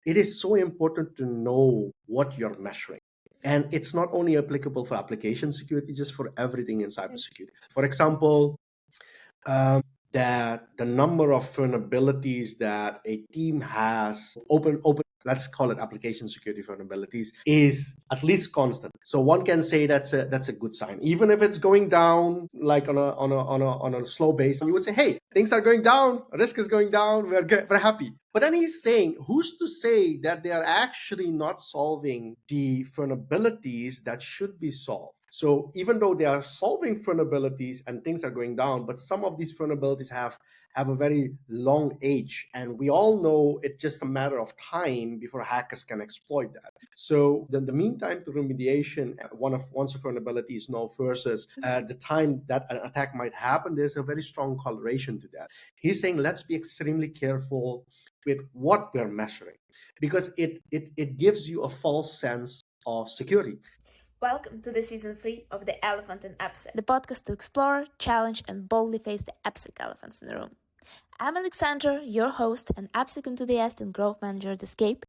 it is so important to know what you're measuring. And it's not only applicable for application security, just for everything in cybersecurity. For example, that the number of vulnerabilities that a team has open, let's call it application security vulnerabilities, is at least constant. So one can say that's a good sign, even if it's going down like on a slow base. You would say, hey, things are going down, risk is going down, we're happy. But then he's saying, who's to say that they are actually not solving the vulnerabilities that should be solved? So even though they are solving vulnerabilities and things are going down, but some of these vulnerabilities have a very long age, and we all know it's just a matter of time before hackers can exploit that. So then the meantime to remediation, once a vulnerability is known versus the time that an attack might happen, there's a very strong correlation to that. He's saying let's be extremely careful with what we're measuring, because it gives you a false sense of security. Welcome to the season 3 of The Elephant in AppSec, the podcast to explore, challenge, and boldly face the AppSec elephants in the room. I'm Alexander, your host and AppSec enthusiast and growth manager at Escape.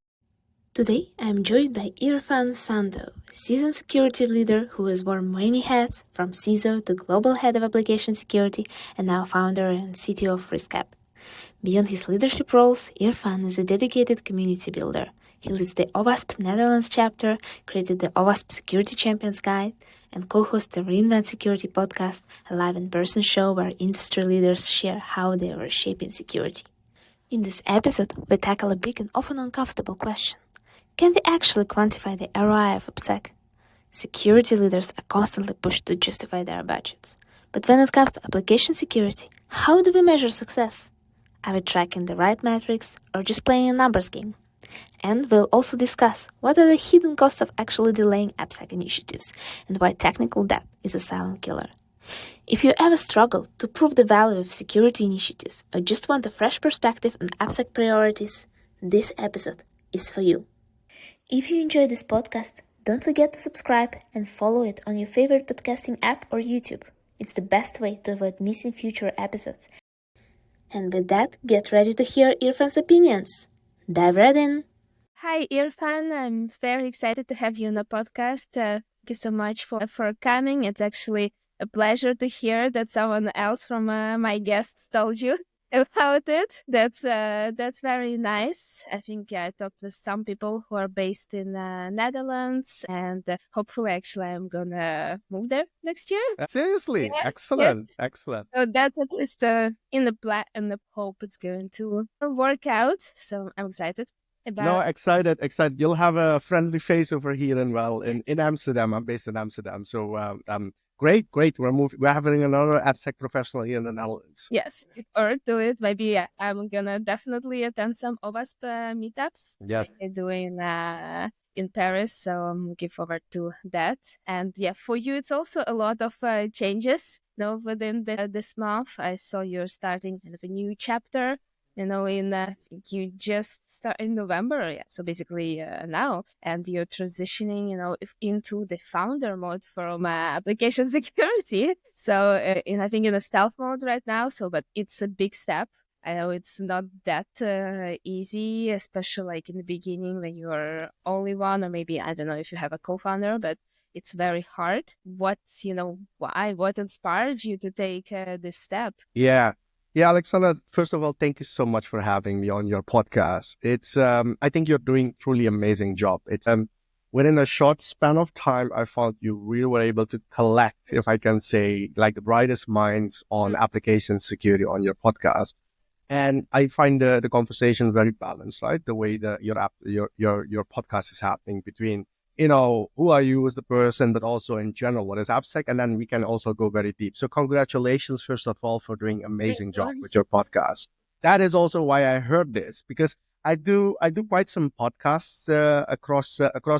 Today, I'm joined by Irfaan Santoe, a seasoned security leader who has worn many hats, from CISO to global head of application security, and now founder and CTO of RiskApp. Beyond his leadership roles, Irfaan is a dedicated community builder. He leads the OWASP Netherlands Chapter, created the OWASP Security Champions Guide, and co-hosts the Reinvent Security podcast, a live in-person show where industry leaders share how they are reshaping security. In this episode, we tackle a big and often uncomfortable question. Can we actually quantify the ROI of AppSec? Security leaders are constantly pushed to justify their budgets. But when it comes to application security, how do we measure success? Are we tracking the right metrics or just playing a numbers game? And we'll also discuss what are the hidden costs of actually delaying AppSec initiatives and why technical debt is a silent killer. If you ever struggle to prove the value of security initiatives or just want a fresh perspective on AppSec priorities, this episode is for you. If you enjoy this podcast, don't forget to subscribe and follow it on your favorite podcasting app or YouTube. It's the best way to avoid missing future episodes. And with that, get ready to hear Irfan's opinions. Dive right in. Hi, Irfaan. I'm very excited to have you on the podcast. Thank you so much for coming. It's actually a pleasure to hear that someone else from my guests told you about it. That's very nice. I think I talked with some people who are based in Netherlands, and hopefully, actually, I'm gonna move there next year. Seriously, Yeah. excellent, excellent. So that's at least in the plan, and the hope it's going to work out. So I'm excited about. No, excited. You'll have a friendly face over here in Amsterdam. I'm based in Amsterdam, so great. We're having another AppSec professional here in the Netherlands. Yes, or do it. Maybe I'm gonna definitely attend some OWASP meetups. Yes. They're doing in Paris, so I'm looking forward to that. And yeah, for you, it's also a lot of changes. Within this month, I saw you're starting kind of a new chapter. I think you just start in November, yeah. So basically now, and you're transitioning, into the founder mode from application security. So I think in a stealth mode right now. So, but it's a big step. I know it's not that easy, especially like in the beginning when you're only one, or maybe I don't know if you have a co-founder, but it's very hard. What inspired you to take this step? Yeah, Alexander, first of all, thank you so much for having me on your podcast. It's, I think you're doing truly amazing job. It's, within a short span of time, I found you really were able to collect, if I can say, like the brightest minds on application security on your podcast. And I find the conversation very balanced, right? The way that your podcast is happening between, who are you as the person, but also in general, what is AppSec? And then we can also go very deep. So congratulations, first of all, for doing amazing job with your podcast. That is also why I heard this, because I do quite some podcasts across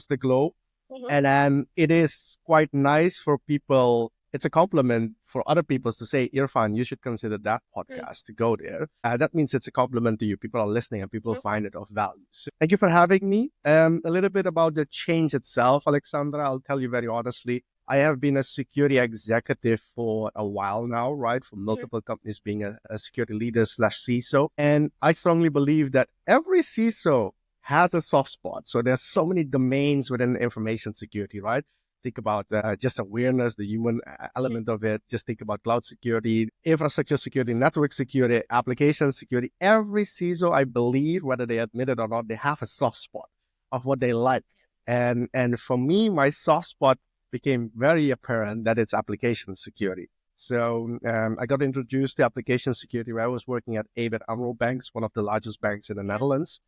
the globe. Mm-hmm. And then it is quite nice for people. It's a compliment for other people to say, Irfaan, you should consider that podcast to go there. That means it's a compliment to you. People are listening and people find it of value. So thank you for having me. A little bit about the change itself, Alexandra. I'll tell you very honestly. I have been a security executive for a while now, right? For multiple companies, being a security leader / CISO. And I strongly believe that every CISO has a soft spot. So there's so many domains within information security, right? Think about just awareness, the human element of it. Just think about cloud security, infrastructure security, network security, application security. Every CISO, I believe, whether they admit it or not, they have a soft spot of what they like. And for me, my soft spot became very apparent that it's application security. So I got introduced to application security where I was working at ABN AMRO Banks, one of the largest banks in the Netherlands.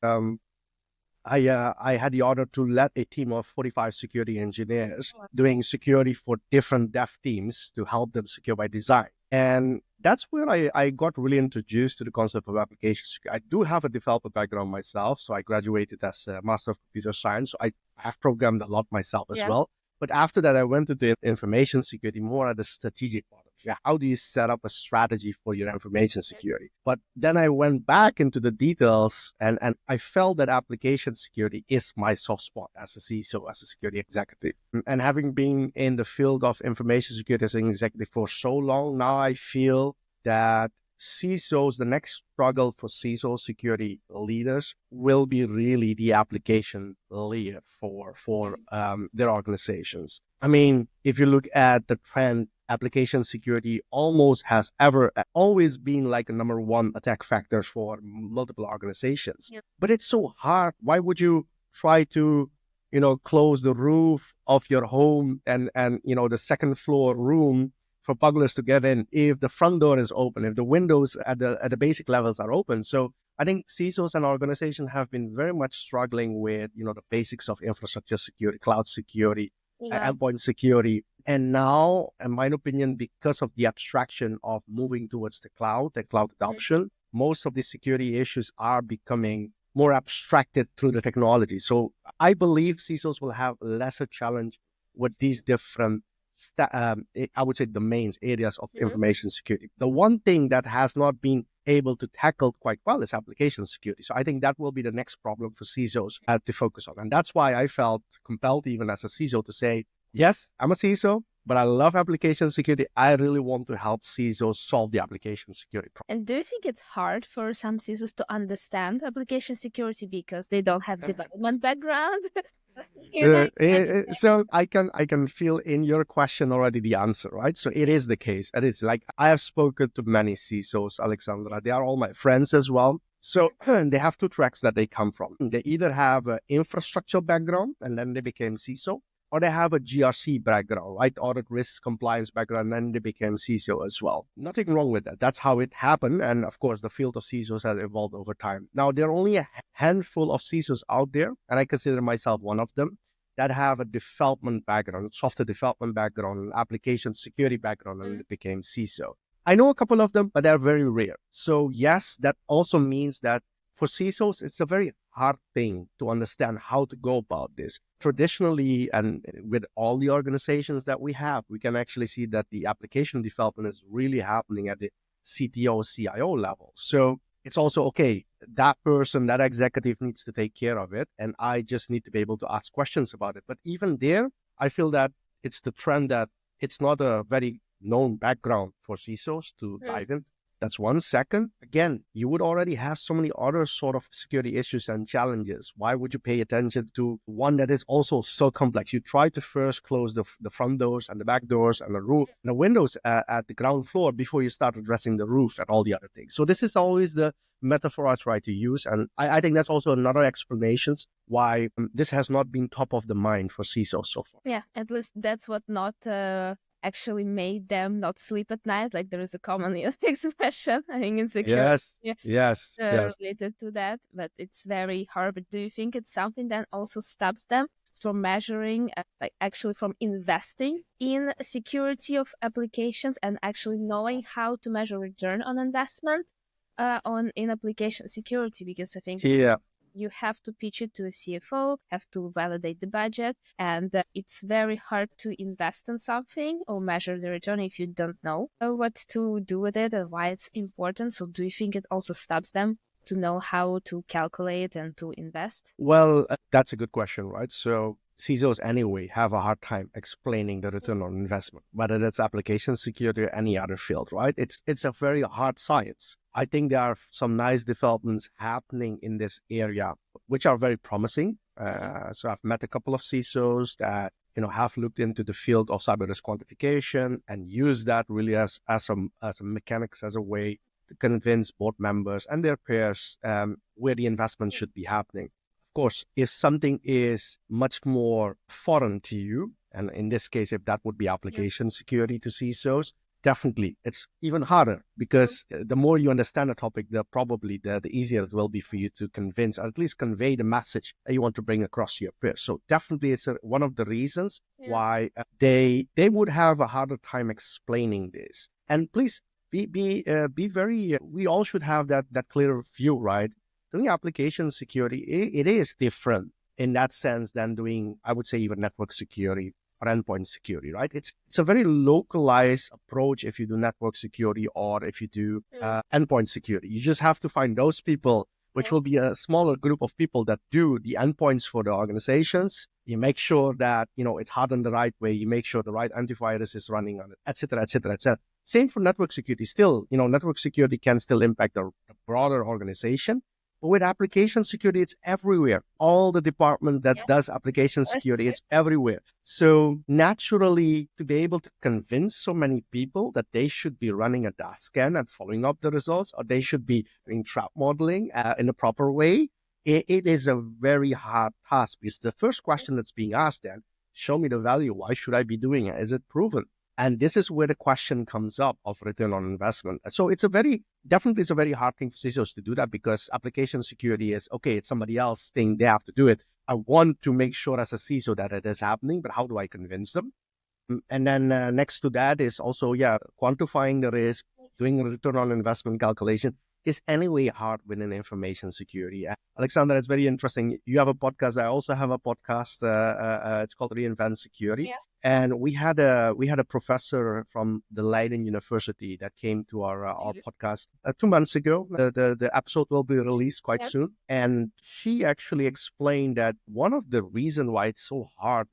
I had the honor to lead a team of 45 security engineers doing security for different dev teams to help them secure by design. And that's where I got really introduced to the concept of application security. I do have a developer background myself, so I graduated as a Master of Computer Science. So I have programmed a lot myself as well. But after that, I went into information security more at the strategic part of it. How do you set up a strategy for your information security? But then I went back into the details and I felt that application security is my soft spot as a CISO, as a security executive. And having been in the field of information security as an executive for so long, now I feel that CISOs, the next struggle for CISO security leaders will be really the application layer for their organizations. I mean, if you look at the trend, application security almost has always been like a number one attack factor for multiple organizations. Yep. But it's so hard. Why would you try to, close the roof of your home and the second floor room for burglars to get in if the front door is open, if the windows at the basic levels are open? So I think CISOs and organizations have been very much struggling with, the basics of infrastructure security, cloud security, endpoint security. And now, in my opinion, because of the abstraction of moving towards the cloud and cloud adoption, most of the security issues are becoming more abstracted through the technology. So I believe CISOs will have lesser challenge with these different I would say domains, areas of information security. The one thing that has not been able to tackle quite well is application security. So I think that will be the next problem for CISOs to focus on. And that's why I felt compelled, even as a CISO, to say, yes, I'm a CISO, but I love application security. I really want to help CISOs solve the application security problem. And do you think it's hard for some CISOs to understand application security because they don't have development background? So I can feel in your question already the answer, right? So it is the case. And it's like, I have spoken to many CISOs, Alexandra. They are all my friends as well. So they have two tracks that they come from. They either have an infrastructure background and then they became CISO, or they have a GRC background, right? Audit risk compliance background, and then they became CISO as well. Nothing wrong with that. That's how it happened. And of course, the field of CISOs has evolved over time. Now, there are only a handful of CISOs out there, and I consider myself one of them, that have a development background, software development background, application security background, and they became CISO. I know a couple of them, but they're very rare. So yes, that also means that for CISOs, it's a very hard thing to understand how to go about this. Traditionally, and with all the organizations that we have, we can actually see that the application development is really happening at the CTO, CIO level. So it's also, okay, that person, that executive needs to take care of it, and I just need to be able to ask questions about it. But even there, I feel that it's the trend that it's not a very known background for CISOs to dive in. That's one. Second, again, you would already have so many other sort of security issues and challenges. Why would you pay attention to one that is also so complex? You try to first close the front doors and the back doors and the roof and the windows at the ground floor before you start addressing the roof and all the other things. So this is always the metaphor I try to use. And I think that's also another explanation why this has not been top of the mind for CISOs so far. Yeah, at least that's what not actually made them not sleep at night. Like there is a common expression, I think, in security. Yes. Related to that, but it's very hard. But do you think it's something that also stops them from measuring, like actually from investing in security of applications and actually knowing how to measure return on investment in application security? Because I think you have to pitch it to a CFO, have to validate the budget, and it's very hard to invest in something or measure the return if you don't know what to do with it and why it's important. So do you think it also stops them to know how to calculate and to invest? Well, that's a good question, right? So CISOs anyway have a hard time explaining the return on investment, whether that's application security or any other field, right? It's a very hard science. I think there are some nice developments happening in this area, which are very promising. So I've met a couple of CISOs that have looked into the field of cyber risk quantification and use that really as a mechanics, as a way to convince board members and their peers where the investment should be happening. Of course, if something is much more foreign to you, and in this case, if that would be application security to CISOs, definitely it's even harder, because the more you understand the topic, the easier it will be for you to convince, or at least convey the message that you want to bring across to your peers. So definitely it's one of the reasons why they would have a harder time explaining this. And please be very, we all should have that clear view, right? Doing application security, it is different in that sense than doing, I would say, even network security or endpoint security, right? It's a very localized approach if you do network security or if you do endpoint security. You just have to find those people, which will be a smaller group of people that do the endpoints for the organizations. You make sure that, it's hardened the right way. You make sure the right antivirus is running on it, et cetera, et cetera, et cetera. Same for network security. Still, network security can still impact the broader organization. But with application security, it's everywhere. All the department that does application security, it's everywhere. So naturally, to be able to convince so many people that they should be running a DAS scan and following up the results, or they should be doing trap modeling in a proper way, it is a very hard task, because the first question that's being asked then, show me the value. Why should I be doing it? Is it proven? And this is where the question comes up of return on investment. So it's a very hard thing for CISOs to do that, because application security is, okay, it's somebody else's thing. They have to do it. I want to make sure as a CISO that it is happening, but how do I convince them? And then next to that is also, quantifying the risk, doing a return on investment calculation is anyway hard within information security. Alexander, it's very interesting. You have a podcast. I also have a podcast. It's called Reinvent Security. Yeah. And we had a professor from the Leiden University that came to our podcast 2 months ago. The episode will be released quite soon. And she actually explained that one of the reasons why it's so hard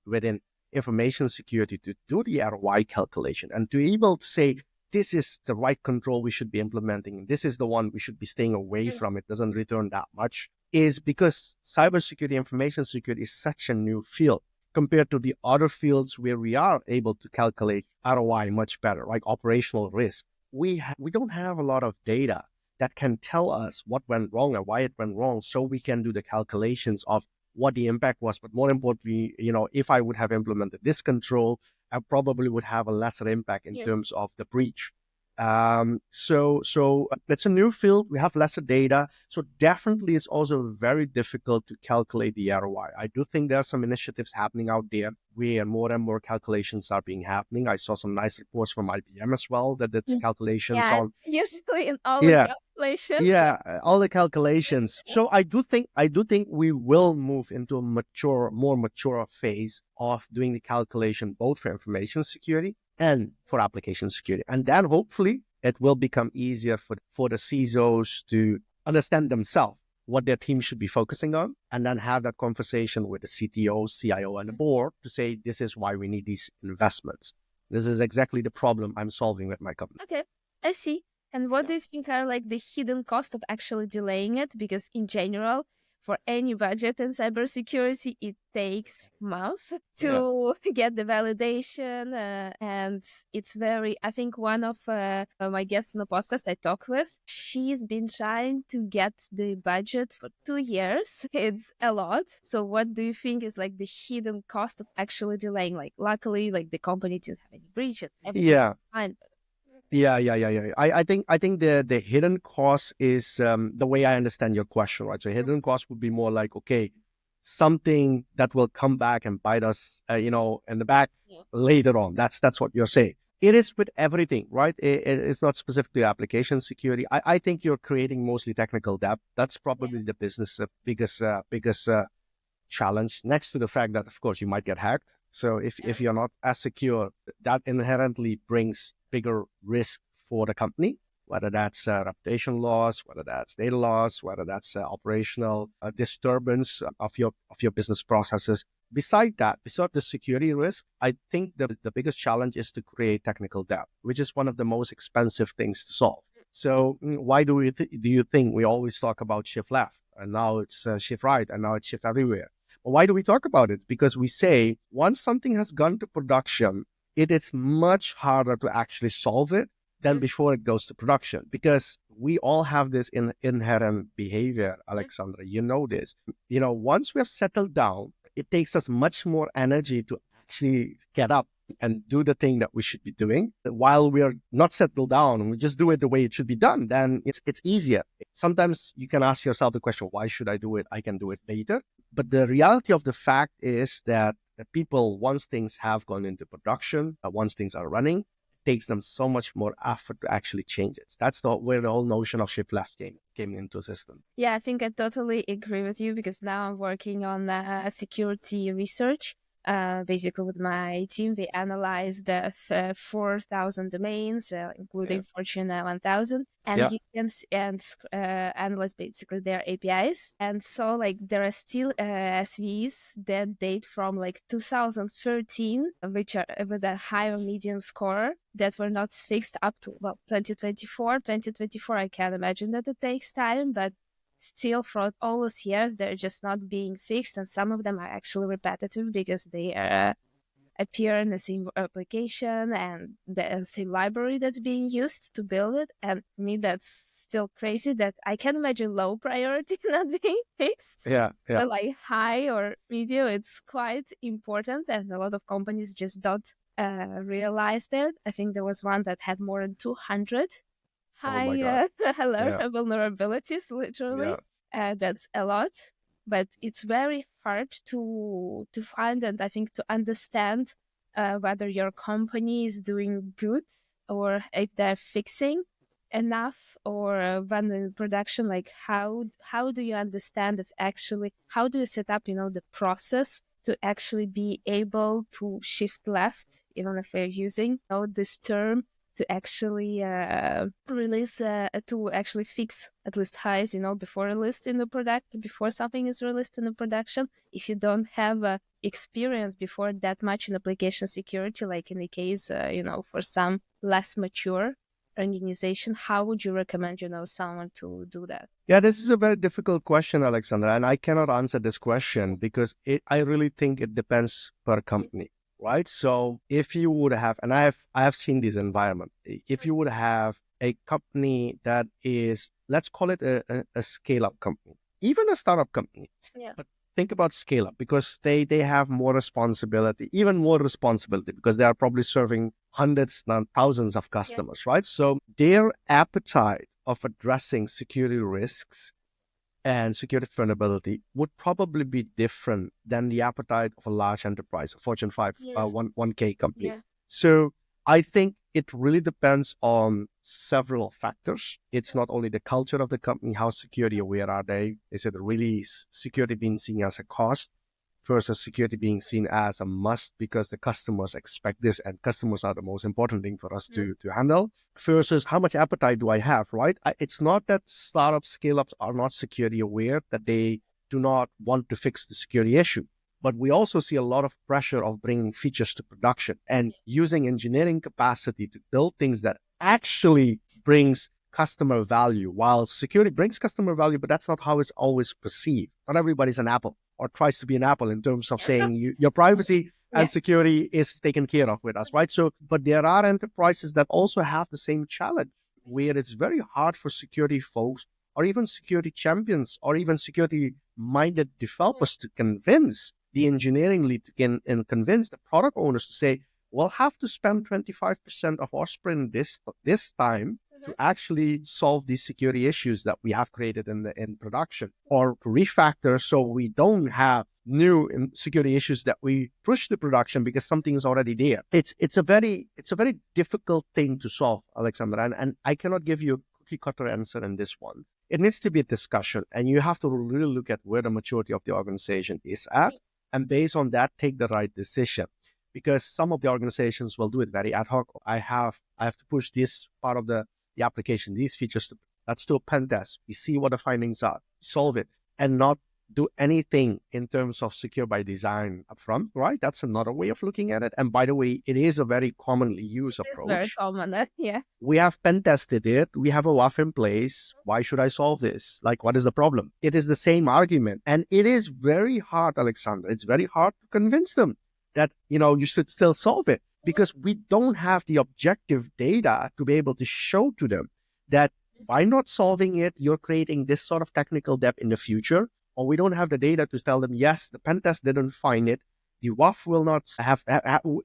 within information security to do the ROI calculation and to be able to say, this is the right control we should be implementing, this is the one we should be staying away from, it doesn't return that much, is because cybersecurity, information security is such a new field compared to the other fields where we are able to calculate ROI much better, like operational risk. We don't have a lot of data that can tell us what went wrong and why it went wrong, so we can do the calculations of what the impact was. But more importantly, if I would have implemented this control, I probably would have a lesser impact in terms of the breach. So it's a new field. We have lesser data. So definitely it's also very difficult to calculate the ROI. I do think there are some initiatives happening out there where more and more calculations are being happening. I saw some nice reports from IBM as well that did calculations on. Usually in all the calculations. Yeah, all the calculations. So I do think we will move into a more mature phase of doing the calculation, both for information security and for application security. And then hopefully it will become easier for the CISOs to understand themselves what their team should be focusing on, and then have that conversation with the CTO, CIO, and the board to say, this is why we need these investments. This is exactly the problem I'm solving with my company. Okay, I see. And what do you think are like the hidden cost of actually delaying it? Because in general, for any budget in cybersecurity, it takes months to get the validation. And it's I think one of my guests on the podcast I talk with, she's been trying to get the budget for 2 years. It's a lot. So what do you think is like the hidden cost of actually delaying? Like, luckily, like the company didn't have any breach. Yeah. I think the hidden cost is the way I understand your question, right? So hidden cost would be more like, okay, something that will come back and bite us, in the back later on. That's what you're saying. It is with everything, right? It's not specific to application security. I think you're creating mostly technical debt. That's probably the business biggest challenge, next to the fact that, of course, you might get hacked. So if you're not as secure, that inherently brings bigger risk for the company. whether that's reputation loss, whether that's data loss, whether that's operational disturbance of your business processes. Beside the security risk, I think the biggest challenge is to create technical debt, which is one of the most expensive things to solve. So why do you think we always talk about shift left, and now it's shift right, and now it's shift everywhere? Well, why do we talk about it? Because we say once something has gone to production, it is much harder to actually solve it than before it goes to production, because we all have this inherent behavior, Alexandra. You know this. Once we have settled down, it takes us much more energy to actually get up and do the thing that we should be doing. While we are not settled down and we just do it the way it should be done, then it's easier. Sometimes you can ask yourself the question, why should I do it? I can do it later. But the reality of the fact is that people, once things have gone into production, once things are running, it takes them so much more effort to actually change it. That's where the whole notion of shift left came into the system. Yeah, I think I totally agree with you, because now I'm working on security research. Basically, with my team, we analyzed 4,000 domains, including Fortune 1000, and you can analyze basically their APIs. And so, there are still SVs that date from 2013, which are with a high or medium score, that were not fixed up to 2024. 2024, I can imagine that it takes time, but still for all those years they're just not being fixed, and some of them are actually repetitive because they appear in the same application and the same library that's being used to build it. And for me, that's still crazy that I can imagine low priority not being fixed. But high or medium, it's quite important, and a lot of companies just don't realize that. I think there was one that had more than 200 high vulnerabilities, literally. That's a lot, but it's very hard to find, and I think to understand whether your company is doing good, or if they're fixing enough, or when in production, how do you understand if actually, how do you set up the process to actually be able to shift left, even if we're using this term, to actually release, to actually fix at least highs, before released in the product, before something is released in the production. If you don't have experience before that much in application security, like in the case, for some less mature organization, how would you recommend, someone to do that? Yeah, this is a very difficult question, Alexandra, and I cannot answer this question because I really think it depends per company. Right. So if you would have, and I have seen this environment, if you would have a company that is, let's call it a scale-up company, even a startup company. But think about scale-up, because they have more responsibility, even more responsibility, because they are probably serving hundreds and thousands of customers, right? So their appetite of addressing security risks and security vulnerability would probably be different than the appetite of a large enterprise, a Fortune 5, 1K company. So I think it really depends on several factors. It's not only the culture of the company, how security aware are they? Is it really security being seen as a cost versus security being seen as a must because the customers expect this, and customers are the most important thing for us to handle, versus how much appetite do I have, right? It's not that startups, scale-ups are not security aware, that they do not want to fix the security issue. But we also see a lot of pressure of bringing features to production and using engineering capacity to build things that actually brings customer value. While security brings customer value, but that's not how it's always perceived. Not everybody's an Apple or tries to be an Apple in terms of saying your privacy and security is taken care of with us, right? So, but there are enterprises that also have the same challenge, where it's very hard for security folks or even security champions or even security-minded developers to convince the engineering lead and convince the product owners to say, we'll have to spend 25% of our sprint this time to actually solve these security issues that we have created in production, or to refactor so we don't have new security issues that we push to production because something is already there. It's a very difficult thing to solve, Alexandra, and I cannot give you a cookie cutter answer in this one. It needs to be a discussion, and you have to really look at where the maturity of the organization is at, and based on that, take the right decision. Because some of the organizations will do it very ad hoc. I have to push this part of the the application, these features. Let's do a pen test. We see what the findings are, solve it, and not do anything in terms of secure by design upfront, right? That's another way of looking at it. And by the way, it is a very commonly used approach. It's very common, yeah. We have pen tested it. We have a WAF in place. Why should I solve this? Like, what is the problem? It is the same argument. And it is very hard, Alexander. It's very hard to convince them that, you should still solve it, because we don't have the objective data to be able to show to them that by not solving it, you're creating this sort of technical debt in the future. Or we don't have the data to tell them, yes, the pen test didn't find it. The WAF will not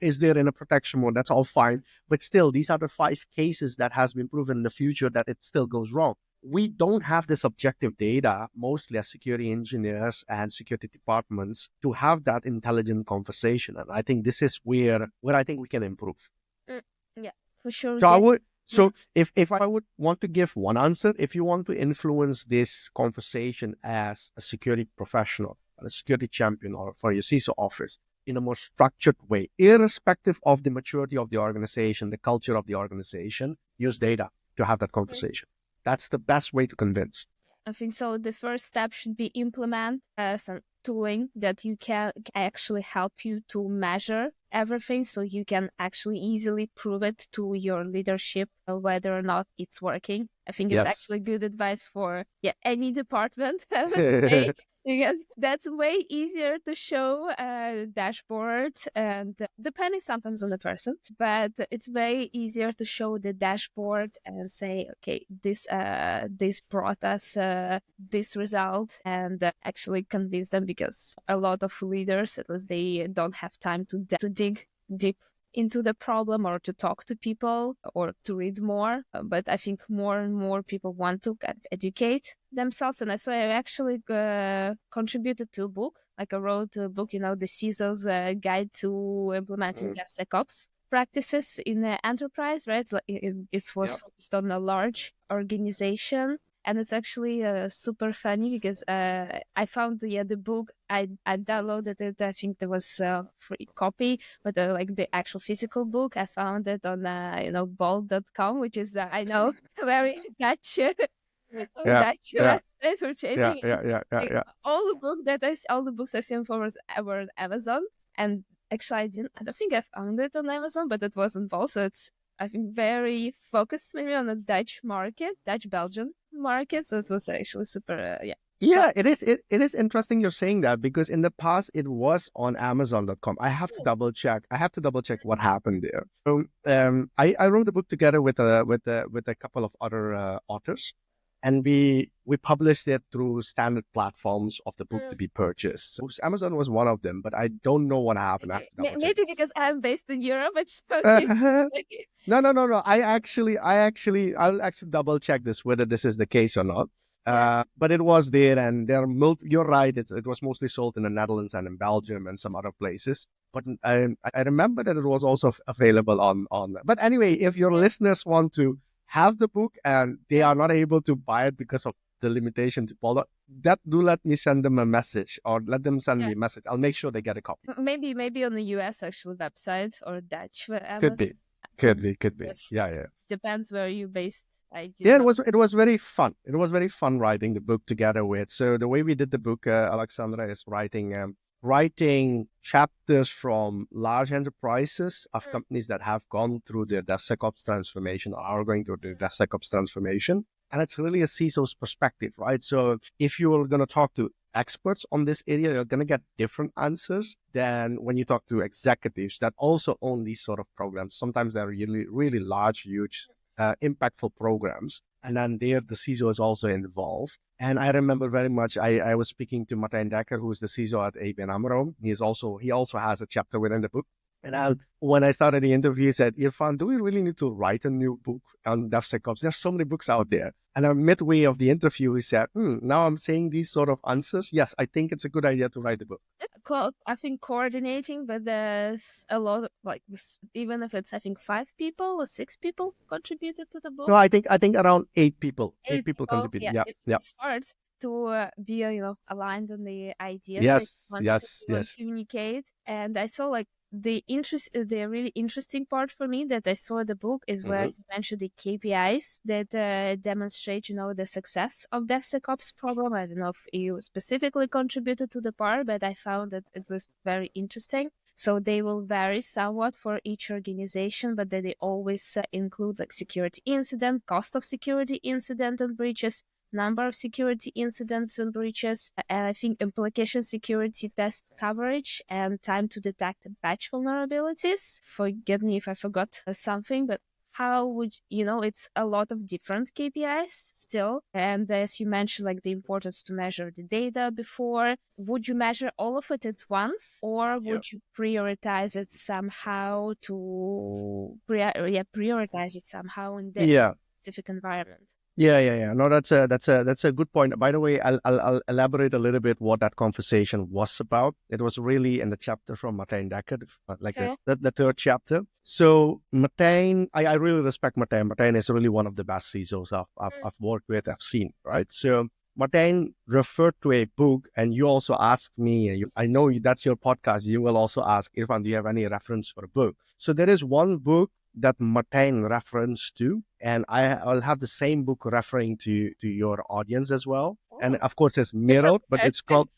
is there in a protection mode. That's all fine. But still, these are the 5 cases that has been proven in the future that it still goes wrong. We don't have this objective data, mostly as security engineers and security departments, to have that intelligent conversation. And I think this is where I think we can improve. Yeah, for sure. So if I would want to give one answer, if you want to influence this conversation as a security professional, a security champion, or for your CISO office in a more structured way, irrespective of the maturity of the organization, the culture of the organization, use data to have that conversation. That's the best way to convince. I think so. The first step should be implement some tooling that you can actually help you to measure everything, so you can actually easily prove it to your leadership whether or not it's working. I think it's actually good advice for any department. Because that's way easier to show a dashboard, and depending sometimes on the person, but it's way easier to show the dashboard and say, okay, this brought us this result, and actually convince them, because a lot of leaders, at least, they don't have time to dig deep into the problem or to talk to people or to read more. But I think more and more people want to educate themselves. And so I actually contributed to a book, like I wrote a book, the CISO's Guide to Implementing DevSecOps Practices in the Enterprise, right? It was focused on a large organization. And it's actually super funny, because I found the book, I downloaded it. I think there was a free copy, but like the actual physical book, I found it on bol.com, which is I know very Dutch. Dutch website for chasing. All the books I've seen were on Amazon, and actually I don't think I found it on Amazon, but it wasn't Bol, so it's, I think, very focused maybe on the Dutch Belgian market. So it was actually super, it is interesting you're saying that, because in the past it was on Amazon.com. I have to double check what happened there. So I wrote a book together with a couple of other authors, and we published it through standard platforms of the book to be purchased. So Amazon was one of them, but I don't know what happened after that. Maybe because I'm based in Europe. No. I'll actually double check this, whether this is the case or not. But it was there, and you're right. It was mostly sold in the Netherlands and in Belgium and some other places. But I remember that it was also available on. But anyway, if your listeners want to have the book and they are not able to buy it because of the limitation to follow, do let me send them a message, or let them send me a message. I'll make sure they get a copy. Maybe on the US actually website, or Dutch. Could be. Yeah. Depends where you're based. It was very fun. It was very fun writing the book together with. So the way we did the book, Alexandra, is writing chapters from large enterprises of companies that have gone through their DevSecOps transformation or are going through their DevSecOps transformation. And it's really a CISO's perspective, right? So if you're going to talk to experts on this area, you're going to get different answers than when you talk to executives that also own these sort of programs. Sometimes they're really, really large, huge, impactful programs. And then there, the CISO is also involved. And I remember very much, I was speaking to Martijn Dekker, who is the CISO at ABN AMRO. He also has a chapter within the book. And when I started the interview, he said, Irfaan, do we really need to write a new book on DevSecOps? There's so many books out there. And midway of the interview, he said, now I'm saying these sort of answers. Yes, I think it's a good idea to write the book. I think coordinating, but there's a lot of, even if it's, 5 people or 6 people contributed to the book. No, I think around 8 people. 8 people contributed. Yeah. It's hard to be aligned on the ideas. Yes. Communicate. And I saw the really interesting part for me that I saw in the book is where you mentioned the KPIs that demonstrate, the success of DevSecOps program. I don't know if you specifically contributed to the part, but I found that it was very interesting. So they will vary somewhat for each organization, but they always include like security incident, cost of security incident and breaches, number of security incidents and breaches, and I think application security test coverage and time to detect and patch vulnerabilities. Forget me if I forgot something, but how would it's a lot of different KPIs still. And as you mentioned, like the importance to measure the data before, would you measure all of it at once, or would you prioritize it somehow prioritize it somehow in the specific environment? Yeah. No, that's a good point. By the way, I'll elaborate a little bit what that conversation was about. It was really in the chapter from Martijn Dekker, the third chapter. So Martijn, I really respect Martijn. Martijn is really one of the best CISOs I've worked with, I've seen, right? So Martijn referred to a book, and you also asked me, I know that's your podcast, you will also ask, Irfaan, do you have any reference for a book? So there is one book that Martijn referenced to, and I'll have the same book referring to your audience as well. Oh. And of course it's mirrored, but it's called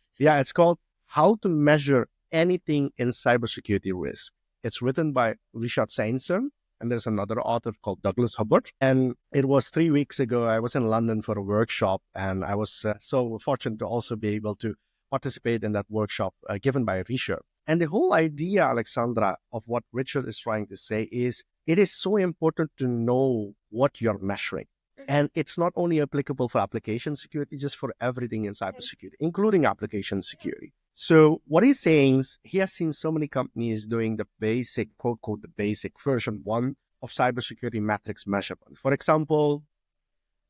How to Measure Anything in Cybersecurity Risk. It's written by Richard Sainson, and there's another author called Douglas Hubbard. And it was 3 weeks ago, I was in London for a workshop, and I was so fortunate to also be able to participate in that workshop given by Richard. And the whole idea, Alexandra, of what Richard is trying to say is, it is so important to know what you're measuring. And it's not only applicable for application security, just for everything in cybersecurity, including application security. So what he's saying is, he has seen so many companies doing the basic, quote, quote, the basic version 1 of cybersecurity metrics measurement. For example,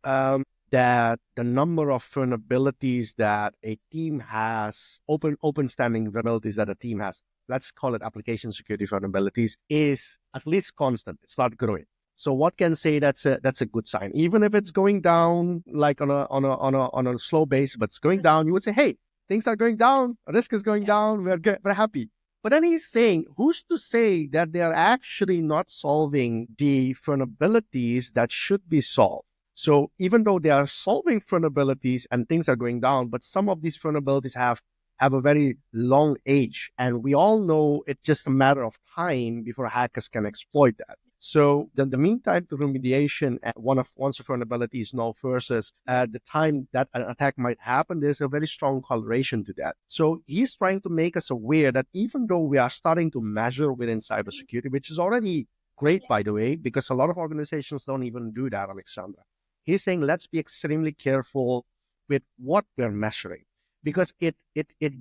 that the number of vulnerabilities that a team has, open standing vulnerabilities that a team has, let's call it application security vulnerabilities, is at least constant. It's not growing. So what can say that's a good sign? Even if it's going down like on a slow base, but it's going down, you would say, hey, things are going down, risk is going down, we're happy. But then he's saying, who's to say that they are actually not solving the vulnerabilities that should be solved? So even though they are solving vulnerabilities and things are going down, but some of these vulnerabilities have a very long age. And we all know it's just a matter of time before hackers can exploit that. So the mean time to remediation once a vulnerability is known versus the time that an attack might happen, there's a very strong correlation to that. So he's trying to make us aware that even though we are starting to measure within cybersecurity, which is already great, by the way, because a lot of organizations don't even do that, Alexandra. He's saying, let's be extremely careful with what we're measuring, because it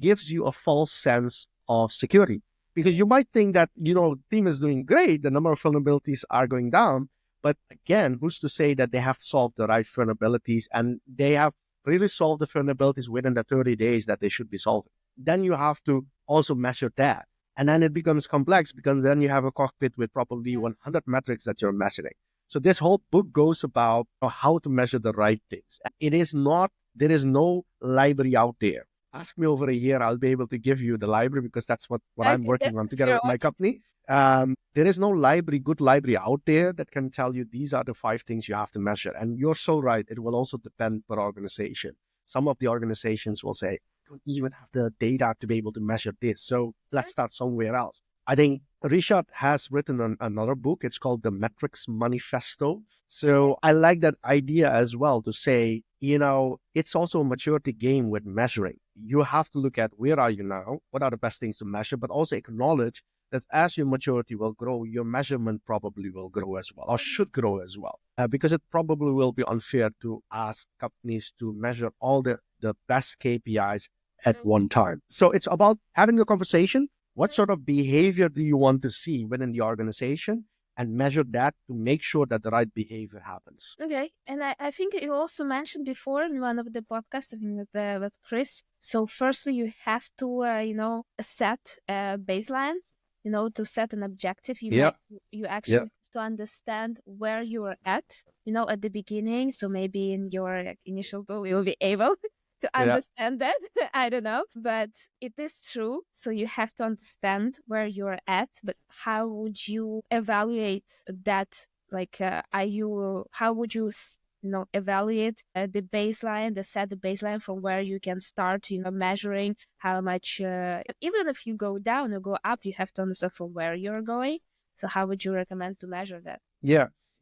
gives you a false sense of security. Because you might think that, team is doing great, the number of vulnerabilities are going down. But again, who's to say that they have solved the right vulnerabilities and they have really solved the vulnerabilities within the 30 days that they should be solving? Then you have to also measure that. And then it becomes complex, because then you have a cockpit with probably 100 metrics that you're measuring. So this whole book goes about how to measure the right things. There is no library out there. Ask me over a year, I'll be able to give you the library, because that's what I'm working on together with my company. There is no good library out there that can tell you these are the 5 things you have to measure. And you're so right. It will also depend per organization. Some of the organizations will say, I don't even have the data to be able to measure this. So let's start somewhere else. I think Richard has written another book. It's called The Metrics Manifesto. So I like that idea as well, to say, it's also a maturity game with measuring. You have to look at, where are you now? What are the best things to measure? But also acknowledge that as your maturity will grow, your measurement probably will grow as well, or should grow as well. Because it probably will be unfair to ask companies to measure all the best KPIs at one time. So it's about having a conversation. What sort of behavior do you want to see within the organization? And measure that to make sure that the right behavior happens. Okay. And I think you also mentioned before in one of the podcasts, I think with Chris. So firstly, you have to, set a baseline, to set an objective. You actually have to understand where you are at the beginning. So maybe in your initial tool, you'll be able to understand that. I don't know, but it is true. So you have to understand where you're at, but how would you evaluate that? Like, how would you evaluate the baseline, set the baseline from where you can start, measuring how much, even if you go down or go up, you have to understand from where you're going. So how would you recommend to measure that?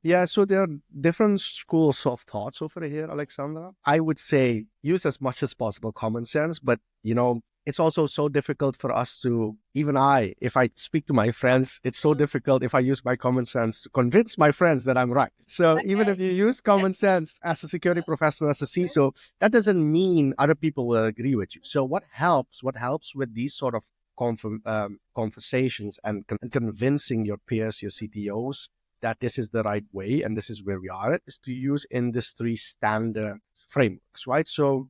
Yeah, so there are different schools of thoughts over here, Alexandra. I would say use as much as possible common sense, but it's also so difficult for us to, if I speak to my friends, it's so difficult if I use my common sense to convince my friends that I'm right. So even if you use common sense as a security professional, as a CISO, that doesn't mean other people will agree with you. So what helps with these sort of conversations and convincing your peers, your CTOs, that this is the right way and this is where we are at, is to use industry standard frameworks, right? So,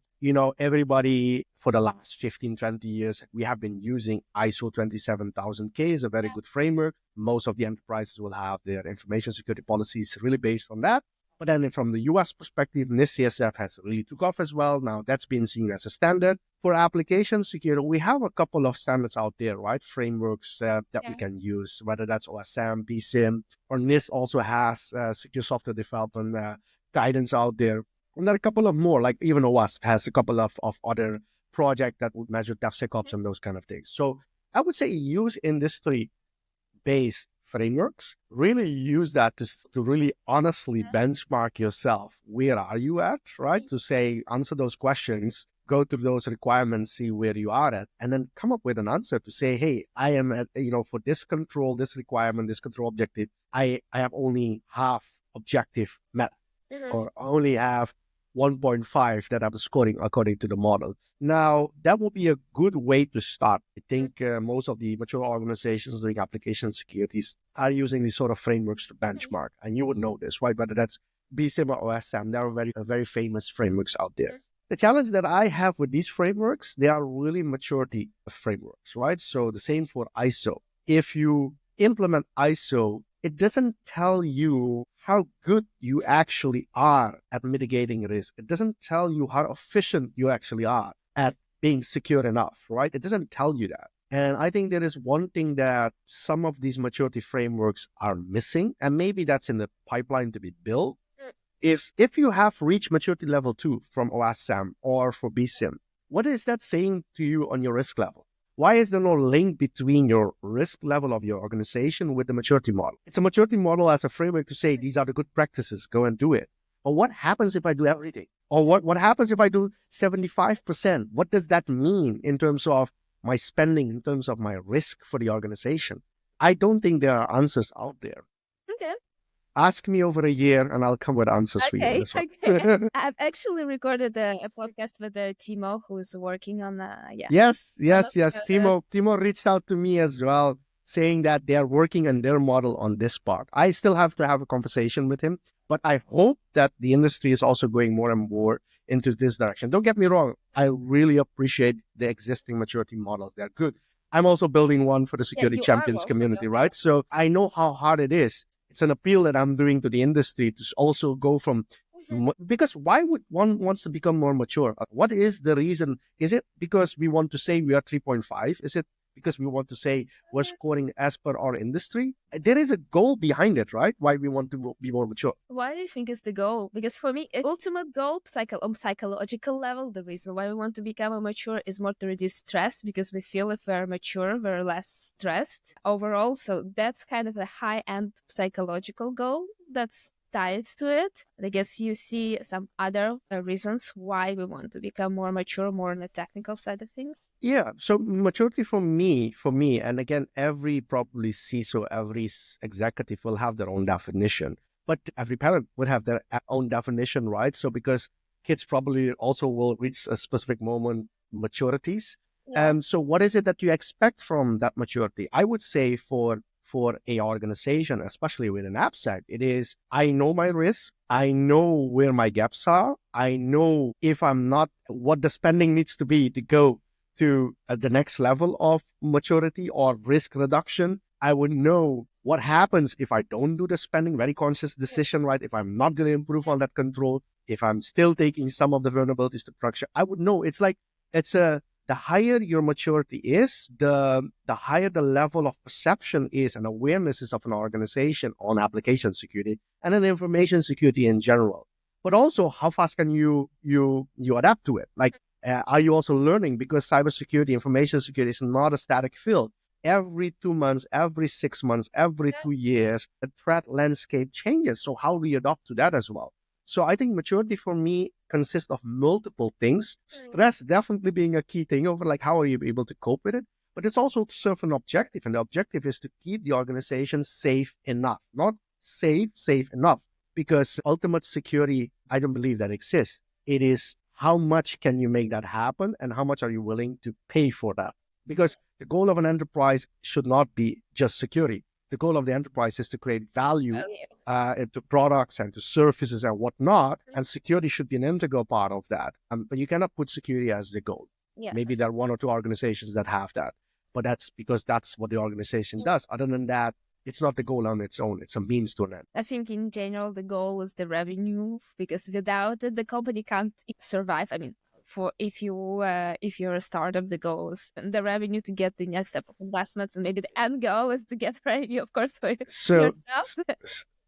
everybody for the last 15, 20 years, we have been using ISO 27000K is a very good framework. Most of the enterprises will have their information security policies really based on that. But then from the US perspective, NIST CSF has really took off as well. Now that's been seen as a standard. For application security, we have a couple of standards out there, right? Frameworks that we can use, whether that's OSM, BSIM, or NIST also has secure software development guidance out there. And there are a couple of more, like even OWASP has a couple of other projects that would measure DevSecOps and those kind of things. So I would say use industry-based frameworks, really use that to really honestly benchmark yourself. Where are you at, right? To say, answer those questions, go through those requirements, see where you are at, and then come up with an answer to say, hey, I am at, for this control, this requirement, this control objective, I have only half objective met, or only have 1.5 that I'm scoring according to the model. Now, that would be a good way to start. I think most of the mature organizations doing application securities are using these sort of frameworks to benchmark. And you would know this, right? Whether that's BSIM or OSM, there are very famous frameworks out there. The challenge that I have with these frameworks, they are really maturity frameworks, right? So the same for ISO. If you implement ISO, it doesn't tell you how good you actually are at mitigating risk. It doesn't tell you how efficient you actually are at being secure enough, right? It doesn't tell you that. And I think there is one thing that some of these maturity frameworks are missing, and maybe that's in the pipeline to be built, is if you have reached maturity level 2 from OWASP or for BSIM, what is that saying to you on your risk level? Why is there no link between your risk level of your organization with the maturity model? It's a maturity model as a framework to say, these are the good practices, go and do it. Or what happens if I do everything? Or what happens if I do 75%? What does that mean in terms of my spending, in terms of my risk for the organization? I don't think there are answers out there. Okay. Ask me over a year and I'll come with answers for you. Okay. I've actually recorded a podcast with Timo, who's working on Yes. Timo reached out to me as well, saying that they are working on their model on this part. I still have to have a conversation with him, but I hope that the industry is also going more and more into this direction. Don't get me wrong. I really appreciate the existing maturity models. They're good. I'm also building one for the Security Champions community, right? So I know how hard it is. It's an appeal that I'm doing to the industry to also go from, because why would one wants to become more mature? What is the reason? Is it because we want to say we are 3.5? Is it because we want to say we're scoring as per our industry? There is a goal behind it, right? Why we want to be more mature. Why do you think is the goal? Because for me, ultimate goal, on psychological level, the reason why we want to become more mature is more to reduce stress, because we feel if we're mature, we're less stressed overall. So that's kind of a high-end psychological goal that's tied to it. I guess you see some other reasons why we want to become more mature, more on the technical side of things. Yeah. So maturity for me, and again, every probably CISO, every executive will have their own definition, but every parent would have their own definition, right? So because kids probably also will reach a specific moment, maturities. So what is it that you expect from that maturity? I would say for a organization, especially with an AppSec, it is, I know my risk. I know where my gaps are. I know if I'm not, what the spending needs to be to go to the next level of maturity or risk reduction. I would know what happens if I don't do the spending, very conscious decision, right? If I'm not going to improve on that control, if I'm still taking some of the vulnerabilities to production, I would know. The higher your maturity is, the higher the level of perception is and awareness is of an organization on application security and on information security in general. But also, how fast can you adapt to it? Like, are you also learning? Because cybersecurity, information security is not a static field. Every 2 months, every 6 months, every 2 years, the threat landscape changes. So how do you adapt to that as well? So I think maturity for me consists of multiple things. Stress definitely being a key thing over like how are you able to cope with it? But it's also to serve an objective. And the objective is to keep the organization safe enough, not safe enough. Because ultimate security, I don't believe that exists. It is how much can you make that happen and how much are you willing to pay for that? Because the goal of an enterprise should not be just security. The goal of the enterprise is to create value into products and to services and whatnot. And security should be an integral part of that. But you cannot put security as the goal. Yeah, maybe there are 1 or 2 organizations that have that. But that's because that's what the organization does. Other than that, it's not the goal on its own. It's a means to an end. I think in general, the goal is the revenue, because without it, the company can't survive. I mean, if you're a startup, the goal is the revenue to get the next step of investments, and maybe the end goal is to get revenue, of course, for yourself.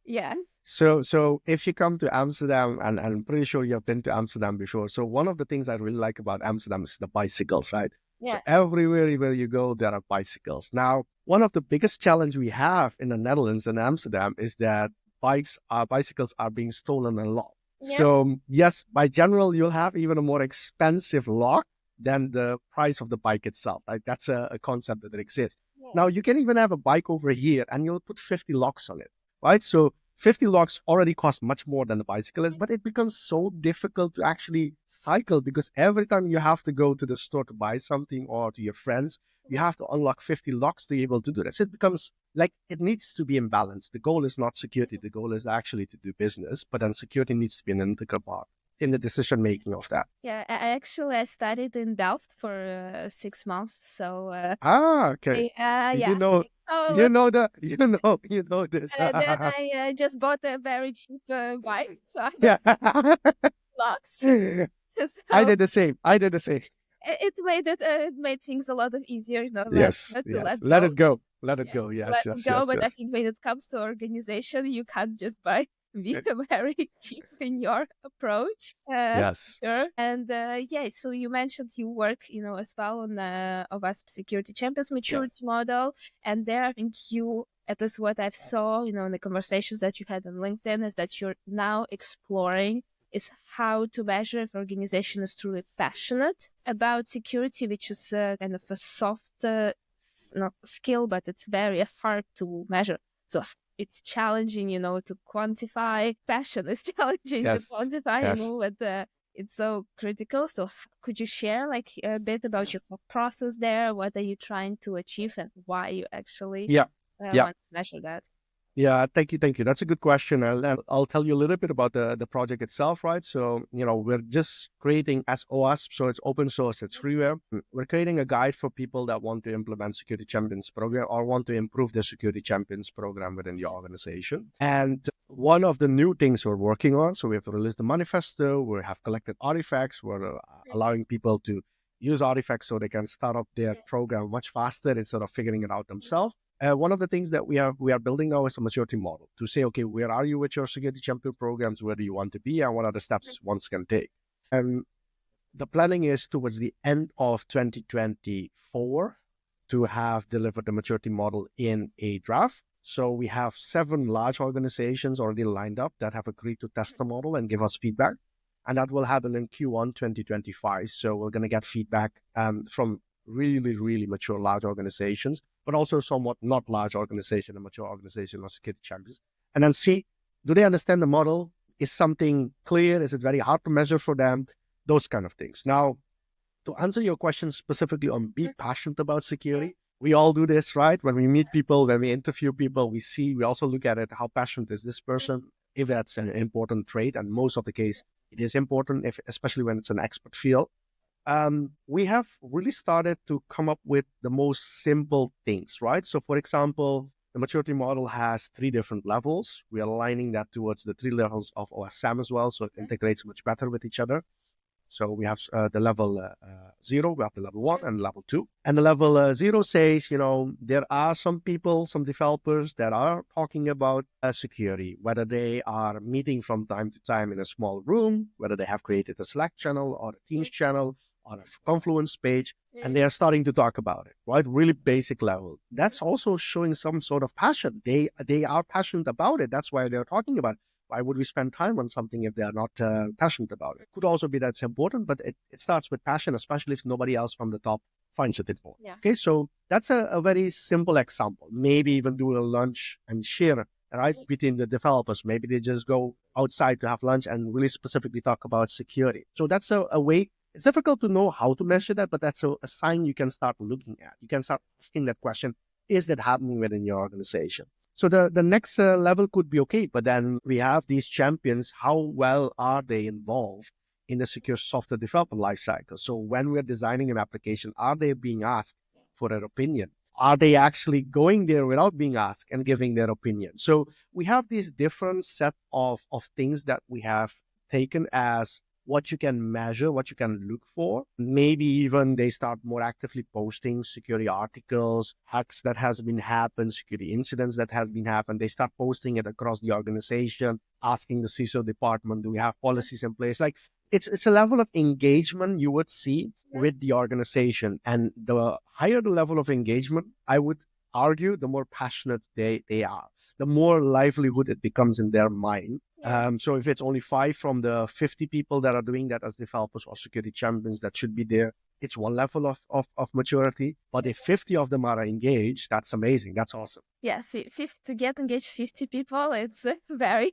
Yeah. So if you come to Amsterdam, and I'm pretty sure you've been to Amsterdam before. So one of the things I really like about Amsterdam is the bicycles, right? Yeah. So everywhere where you go, there are bicycles. Now, one of the biggest challenge we have in the Netherlands and Amsterdam is that bicycles are being stolen a lot. Yeah. So yes, by general, you'll have even a more expensive lock than the price of the bike itself. Like that's a concept that exists. Yeah. Now you can even have a bike over here and you'll put 50 locks on it, right? So 50 locks already cost much more than the bicycle is, but it becomes so difficult to actually cycle because every time you have to go to the store to buy something or to your friends, you have to unlock 50 locks to be able to do this. It becomes like it needs to be in balance. The goal is not security. The goal is actually to do business, but then security needs to be an integral part in the decision making of that. Yeah, I studied in Delft for 6 months. So okay. yeah. You know this. And then I just bought a very cheap bike. So locks. So, I did the same. It made things a lot easier, Yes. Let it go. Let it go. Yes. But I think when it comes to organization, you can't just be very cheap in your approach. Yes. Sure. And so you mentioned you work, as well on the OWASP Security Champions maturity model, and there I think at least what I've saw, in the conversations that you had on LinkedIn, is that you're now exploring is how to measure if an organization is truly passionate about security, which is kind of a soft, not skill, but it's very hard to measure. So it's challenging, to quantify. Passion is challenging to quantify, but it's so critical. So could you share a bit about your process there? What are you trying to achieve and why you actually want to measure that? Yeah, thank you. That's a good question. I'll tell you a little bit about the project itself, right? So, we're just creating as OWASP, so it's open source, it's freeware. We're creating a guide for people that want to implement Security Champions program or want to improve their Security Champions program within the organization. And one of the new things we're working on, so we have released the manifesto, we have collected artifacts, we're allowing people to use artifacts so they can start up their program much faster instead of figuring it out themselves. One of the things that we are building now is a maturity model to say, okay, where are you with your Security Champion programs? Where do you want to be? And what are the steps one can take? And the planning is towards the end of 2024 to have delivered the maturity model in a draft. So we have 7 large organizations already lined up that have agreed to test the model and give us feedback. And that will happen in Q1 2025. So we're going to get feedback from really, really mature large organizations, but also somewhat not large organization and mature organization or security champions. And then see, do they understand the model? Is something clear? Is it very hard to measure for them? Those kind of things. Now, to answer your question specifically on be passionate about security, we all do this, right? When we meet people, when we interview people, we also look at it. How passionate is this person? If that's an important trait, and most of the case, it is important, especially when it's an expert field. We have really started to come up with the most simple things, right? So for example, The maturity model has 3 different levels. We are aligning that towards the 3 levels of OSM as well, so it integrates much better with each other. So we have the level 0, we have the level 1 and level 2. And the level 0 says, there are some people, some developers that are talking about security, whether they are meeting from time to time in a small room, whether they have created a Slack channel or a Teams channel or a Confluence page, and they are starting to talk about it, right? Really basic level. That's also showing some sort of passion. They are passionate about it. That's why they're talking about it. Why would we spend time on something if they are not passionate about it? Could also be that's important, but it starts with passion, especially if nobody else from the top finds it important. Yeah. Okay, so that's a very simple example. Maybe even do a lunch and share, right, between the developers. Maybe they just go outside to have lunch and really specifically talk about security. So that's a way. It's difficult to know how to measure that, but that's a sign you can start looking at. You can start asking that question, is that happening within your organization? So the next level could be okay, but then we have these champions. How well are they involved in the secure software development lifecycle? So when we're designing an application, are they being asked for their opinion? Are they actually going there without being asked and giving their opinion? So we have these different set of things that we have taken as what you can measure, what you can look for. Maybe even they start more actively posting security articles, hacks that has been happened, security incidents that have been happened. They start posting it across the organization, asking the CISO department, do we have policies in place? Like it's a level of engagement you would see with the organization. And the higher the level of engagement, I would argue, the more passionate they are, the more livelihood it becomes in their mind. So if it's only 5 from the 50 people that are doing that as developers or security champions that should be there, it's one level of maturity. But if 50 of them are engaged, that's amazing. That's awesome. Yeah, to get engaged 50 people, it's very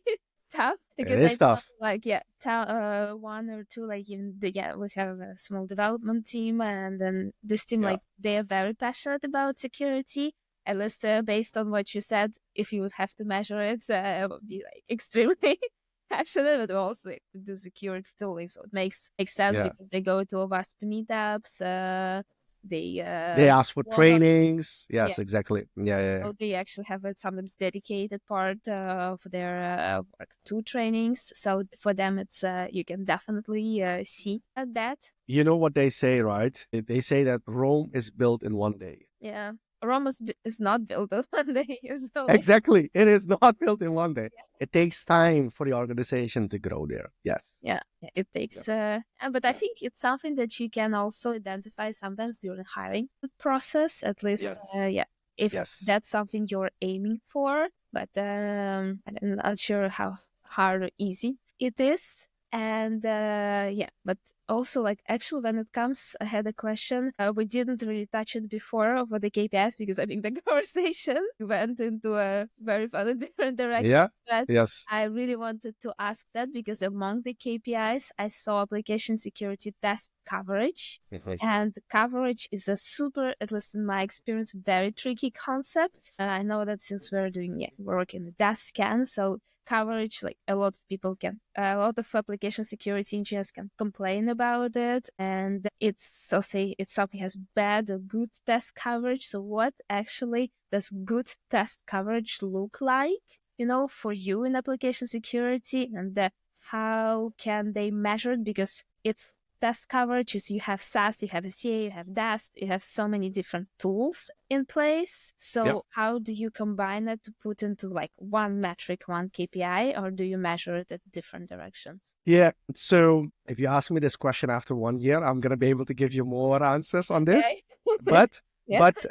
tough because It is tough. Like 1 or 2, like even we have a small development team, and then this team like they are very passionate about security. At least based on what you said, if you would have to measure it, it would be like extremely passionate, but also like, do security tooling. So it makes sense because they go to OWASP meetups. They ask for trainings. Yes, exactly. So they actually have a sometimes dedicated part of their work to trainings. So for them, it's you can definitely see that. You know what they say, right? They say that Rome is built in one day. Yeah. Rome is not built in one day. Exactly. It is not built in one day. It takes time for the organization to grow there. Yes. Yeah, it takes, but I think it's something that you can also identify sometimes during the hiring process, at least, if that's something you're aiming for, but I'm not sure how hard or easy it is. And but also like actually when it comes, I had a question. We didn't really touch it before over the KPIs because I think the conversation went into a very fun and different direction. Yeah. But yes. I really wanted to ask that because among the KPIs, I saw application security test coverage. And coverage is a super, at least in my experience, very tricky concept. I know that since we're doing work in the desk scan, so coverage, like a lot of application security engineers can complain about it, and it's something has bad or good test coverage. So what actually does good test coverage look like, for you in application security, and how can they measure it? Because it's test coverage is you have SAST, you have a CA, you have DAST, you have so many different tools in place. So how do you combine it to put into like one metric, one KPI, or do you measure it at different directions? Yeah. So if you ask me this question after 1 year, I'm going to be able to give you more answers on this. But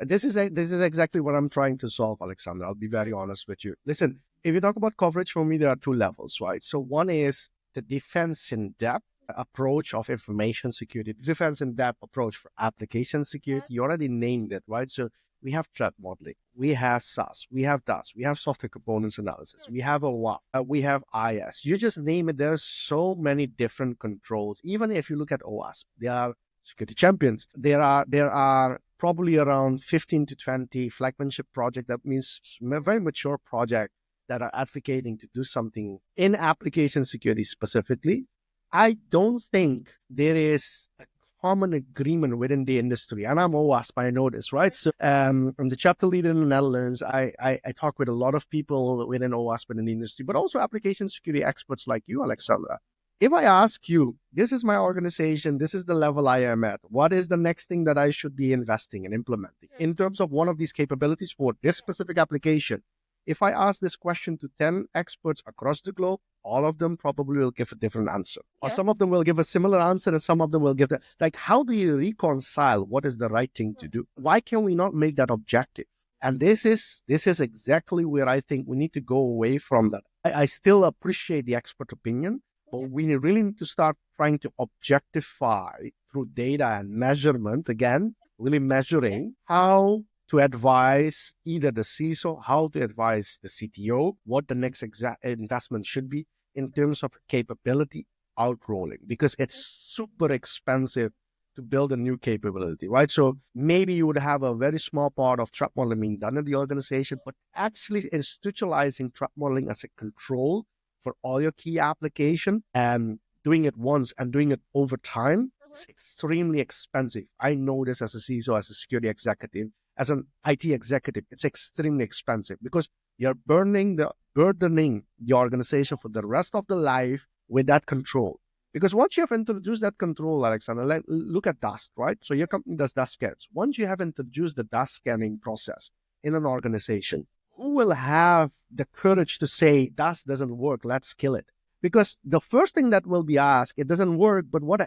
this is exactly what I'm trying to solve, Alexandra. I'll be very honest with you. Listen, if you talk about coverage, for me, there are 2 levels, right? So one is the defense in depth approach of information security, defense in depth approach for application security. You already named it, right? So we have threat modeling, we have SAS, we have DAS, we have software components analysis, we have OWASP, we have IS. You just name it. There's so many different controls. Even if you look at OWASP, they are security champions. There are probably around 15 to 20 flagship project. That means a very mature project that are advocating to do something in application security specifically. I don't think there is a common agreement within the industry. And I'm OWASP, I know this, right? So I'm the chapter leader in the Netherlands. I talk with a lot of people within OWASP within the industry, but also application security experts like you, Alexandra. If I ask you, this is my organization, this is the level I am at, what is the next thing that I should be investing and implementing in terms of one of these capabilities for this specific application? If I ask this question to 10 experts across the globe, all of them probably will give a different answer. Or some of them will give a similar answer and some of them will give that. Like, how do you reconcile what is the right thing to do? Why can we not make that objective? And this is exactly where I think we need to go away from that. I still appreciate the expert opinion, but we really need to start trying to objectify through data and measurement, again, really measuring how to advise either the CISO, how to advise the CTO, what the next investment should be in terms of capability outrolling, because it's super expensive to build a new capability, right? So maybe you would have a very small part of threat modeling being done in the organization, but actually institutionalizing threat modeling as a control for all your key application and doing it once and doing it over time, it's extremely expensive. I know this as a CISO, as a security executive, as an IT executive. It's extremely expensive because you're burdening the organization for the rest of the life with that control. Because once you have introduced that control, Alexander, look at dust, right? So your company does dust scans. Once you have introduced the dust scanning process in an organization, who will have the courage to say, dust doesn't work, let's kill it? Because the first thing that will be asked, it doesn't work, but what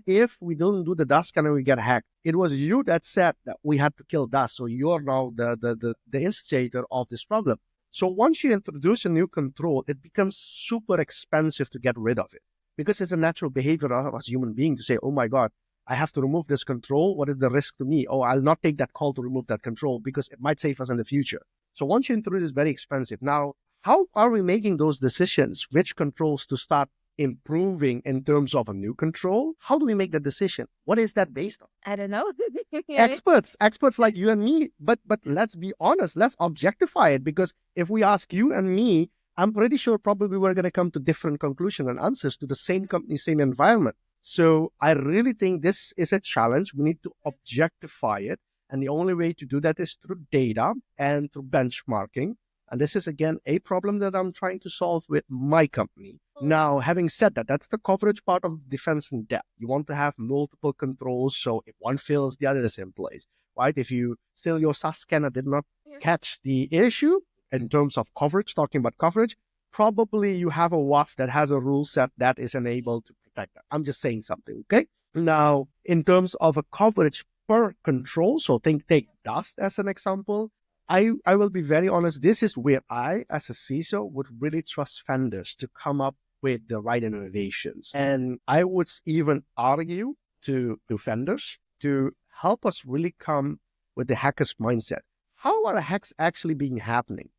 if we don't do the dust scan and we get hacked? It was you that said that we had to kill dust, so you're now the instigator of this problem. So once you introduce a new control, it becomes super expensive to get rid of it. Because it's a natural behavior of us human beings to say, oh my God, I have to remove this control. What is the risk to me? Oh, I'll not take that call to remove that control because it might save us in the future. So once you introduce, it's very expensive. Now, how are we making those decisions? Which controls to start improving in terms of a new control? How do we make that decision? What is that based on? I don't know. Experts like you and me. But let's be honest, let's objectify it, because if we ask you and me, I'm pretty sure probably we're going to come to different conclusions and answers to the same company, same environment. So I really think this is a challenge. We need to objectify it. And the only way to do that is through data and through benchmarking. And this is, again, a problem that I'm trying to solve with my company. Now, having said that, that's the coverage part of defense in depth. You want to have multiple controls, so if one fails, the other is in place, right? If you still, your SAS scanner did not catch the issue in terms of coverage, talking about coverage, probably you have a WAF that has a rule set that is enabled to protect that. I'm just saying something, okay? Now, in terms of a coverage per control, so take dust as an example, I will be very honest, this is where I, as a CISO, would really trust vendors to come up with the right innovations. And I would even argue to vendors to help us really come with the hacker's mindset. How are the hacks actually being happening?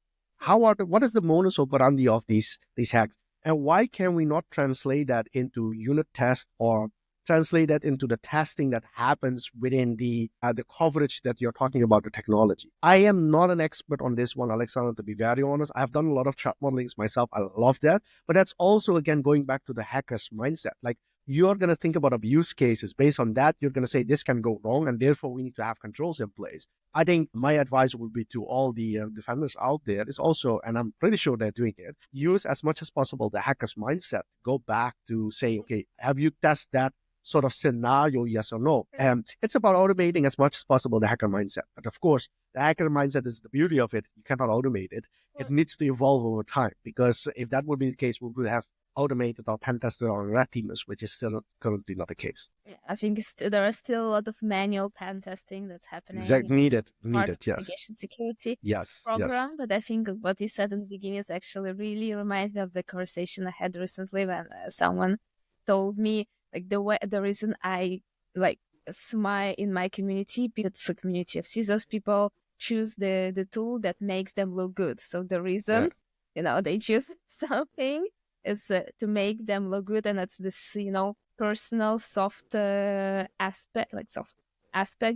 What is the modus operandi of these hacks? And why can we not translate that into unit test or translate that into the testing that happens within the coverage that you're talking about, the technology? I am not an expert on this one, Alexander, to be very honest. I've done a lot of threat modelings myself. I love that. But that's also, again, going back to the hacker's mindset. Like, you're going to think about abuse cases. Based on that, you're going to say this can go wrong, and therefore we need to have controls in place. I think my advice would be to all the defenders out there is also, and I'm pretty sure they're doing it, use as much as possible the hacker's mindset. Go back to say, okay, have you tested that sort of scenario, yes or no? It's about automating as much as possible the hacker mindset. But of course, the hacker mindset is the beauty of it. You cannot automate it. It needs to evolve over time, because if that would be the case, we would have automated our pen tester or red teamers, which is still currently not the case. Yeah, I think there are still a lot of manual pen testing that's happening. Exactly. Needed, yes. Application security yes, program. But I think what you said in the beginning is actually really reminds me of the conversation I had recently when someone told me, like, the reason I like in my community, it's a community of CISOs, people choose the tool that makes them look good. So the reason, they choose something is to make them look good, and it's this, personal soft aspect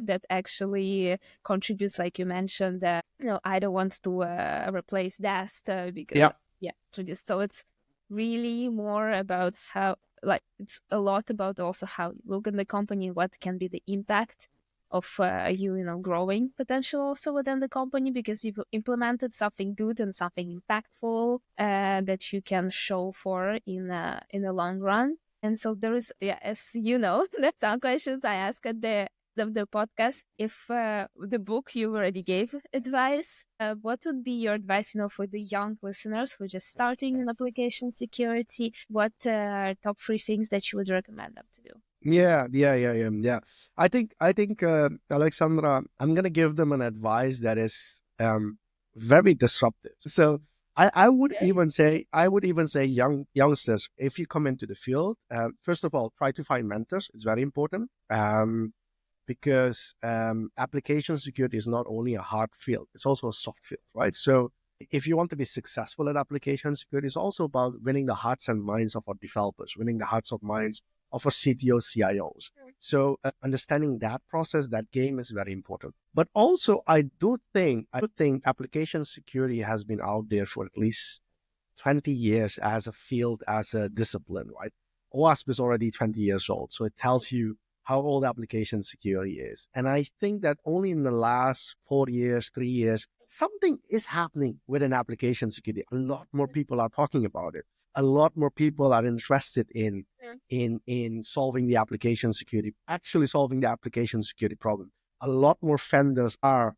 that actually contributes, like you mentioned. I don't want to replace dust because so it's really more about how like it's a lot about also how you look at the company, what can be the impact of growing potential also within the company, because you've implemented something good and something impactful that you can show for in the long run. And so there is, as you know, there's some questions I ask at the podcast. If the book you already gave advice, what would be your advice, for the young listeners who are just starting in application security? What are top 3 things that you would recommend them to do? Yeah. I think, Alexandra, I'm gonna give them an advice that is very disruptive. So I would even say, youngsters, if you come into the field, first of all, try to find mentors. It's very important. Because application security is not only a hard field, it's also a soft field, right? So if you want to be successful at application security, it's also about winning the hearts and minds of our developers, winning the hearts and minds of our CTOs, CIOs. So understanding that process, that game is very important. But also, I do think application security has been out there for at least 20 years as a field, as a discipline, right? OWASP is already 20 years old. So it tells you how old application security is. And I think that only in the last 4 years, 3 years, something is happening within application security. A lot more people are talking about it. A lot more people are interested in solving the application security, actually solving the application security problem. A lot more vendors are,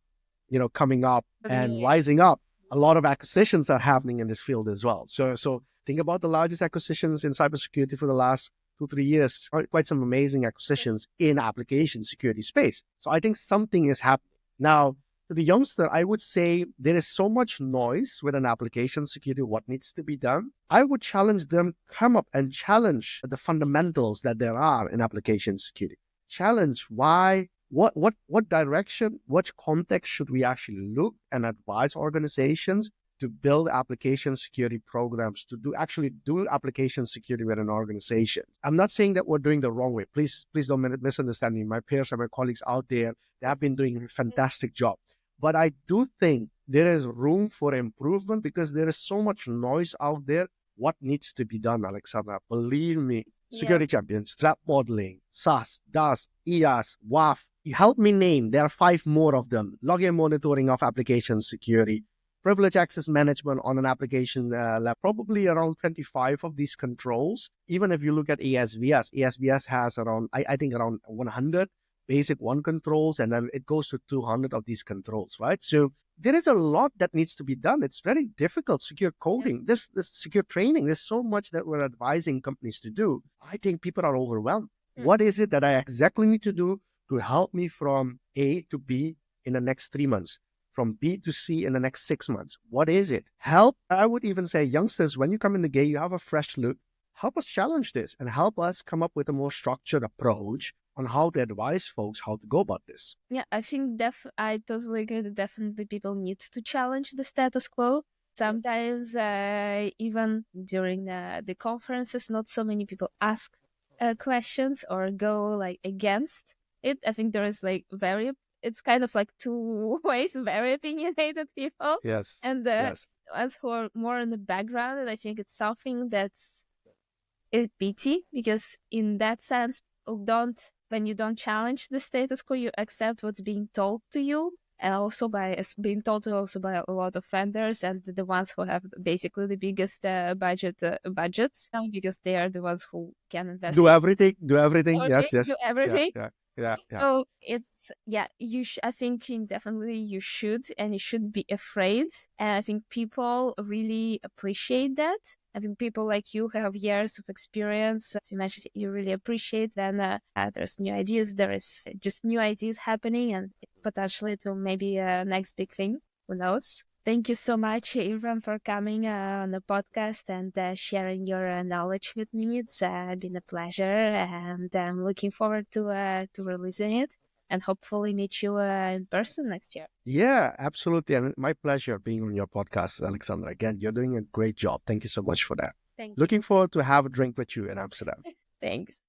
coming up and rising up. A lot of acquisitions are happening in this field as well. So think about the largest acquisitions in cybersecurity for the last 2-3 years, quite some amazing acquisitions in application security space. So I think something is happening. Now, to the youngster, I would say there is so much noise with an application security, what needs to be done. I would challenge them, come up and challenge the fundamentals that there are in application security. Challenge why, what direction, what context should we actually look and advise organizations to build application security programs, to do application security with an organization. I'm not saying that we're doing the wrong way. Please don't misunderstand me. My peers and my colleagues out there, they have been doing a fantastic job. But I do think there is room for improvement because there is so much noise out there. What needs to be done, Alexandra? Believe me, Security Champions, threat modeling, SAS, DAS, EAS, WAF. Help me name. There are 5 more of them. Login monitoring of application security. Privilege access management on an application lab, probably around 25 of these controls. Even if you look at ASVS has around, I think around 100 basic one controls, and then it goes to 200 of these controls, right? So there is a lot that needs to be done. It's very difficult. Secure coding, this secure training, there's so much that we're advising companies to do. I think people are overwhelmed. What is it that I exactly need to do to help me from A to B in the next 3 months? From B to C in the next 6 months. What is it? Help. I would even say, youngsters, when you come in the game, you have a fresh look. Help us challenge this and help us come up with a more structured approach on how to advise folks how to go about this. Yeah, I think I totally agree that definitely people need to challenge the status quo. Sometimes even during the conferences, not so many people ask questions or go against it. I think there is it's kind of 2 ways, very opinionated people. Yes. And yes. As for more in the background, and I think it's something that is pity, because in that sense, when you don't challenge the status quo, you accept what's being told to you, and also being told to also by a lot of vendors and the ones who have basically the biggest budgets, because they are the ones who can invest. Do everything. Yes. Do everything. Yeah. So it's, I think definitely you should, and you shouldn't be afraid. And I think people really appreciate that. I think people like you who have years of experience, as you mentioned, you really appreciate when there's new ideas, there is just new ideas happening, and potentially it will maybe next big thing. Who knows? Thank you so much, Irfaan, for coming on the podcast and sharing your knowledge with me. It's been a pleasure, and I'm looking forward to releasing it and hopefully meet you in person next year. Yeah, absolutely. And my pleasure being on your podcast, Alexandra. Again, you're doing a great job. Thank you so much for that. Thank you. Looking forward to have a drink with you in Amsterdam. Thanks.